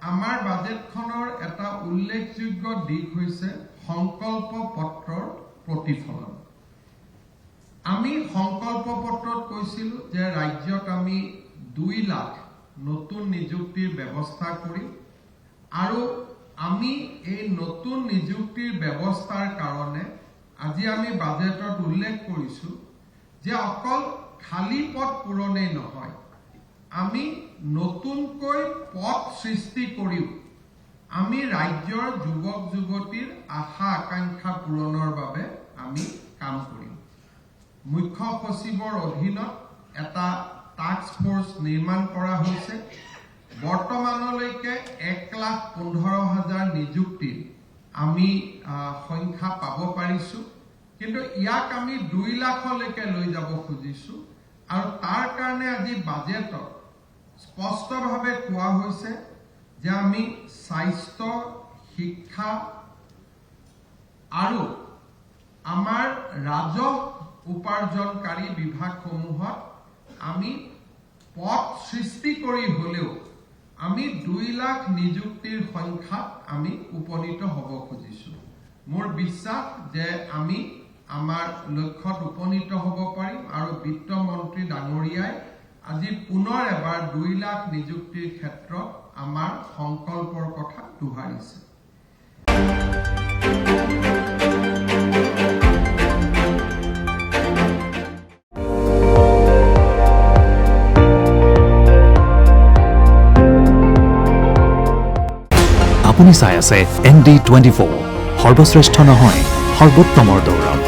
আমাৰ বাজেটখনৰ এটা উল্লেখযোগ্য দিশ হৈছে সংকল্প পত্ৰৰ প্ৰতিফলন। আমি সংকল্প পত্ৰত কৈছিলো যে ৰাজ্যত আমি 2 লাখ নতুন নিযুক্তিৰ ব্যৱস্থা কৰিম আৰু আমি এই নতুন নিযুক্তিৰ ব্যৱস্থাৰ কাৰণে আজি আমি বাজেটত উল্লেখ কৰিছো যে অকল খালী পদ পূৰণেই নহয়, আমি নতুনকৈ পদ সৃষ্টি কৰিও আমি ৰাজ্যৰ যুৱক যুৱতীৰ আশা আকাংক্ষা পূৰণৰ বাবে আমি কাম কৰিম। মুখ্য সচিবৰ অধীনত এটা টাস্ক ফোৰ্স নিৰ্মাণ কৰা হৈছে। বৰ্তমানলৈকে 1,15,000 নিযুক্তিৰ আমি সংখ্যা পাব পাৰিছো, কিন্তু ইয়াক আমি 2 লাখলৈকে লৈ যাব খুজিছো আৰু তাৰ কাৰণে আজি বাজেটত স্পষ্টভাৱে কোৱা হৈছে যে আমি স্বাস্থ্য, শিক্ষা আৰু আমাৰ ৰাজহ উপাৰ্জনকাৰী বিভাগসমূহত আমি পদ সৃষ্টি কৰি হলেও আমি 2 লাখ নিযুক্তিৰ সংখ্যাত আমি উপনীত হ'ব খুজিছো। মোৰ বিশ্বাস যে আমি আমাৰ লক্ষ্যত উপনীত হ'ব পাৰিম আৰু বিত্ত মন্ত্ৰী ডাঙৰীয়াই আজি পুনৰ এবাৰ 2 লাখ নিযুক্তিৰ ক্ষেত্ৰত আমাৰ সংকল্পৰ কথা দোহাৰিছে। আপুনি চাই আছে ND24, সৰ্বশ্ৰেষ্ঠ নহয় সৰ্বোত্তমৰ দৌৰ।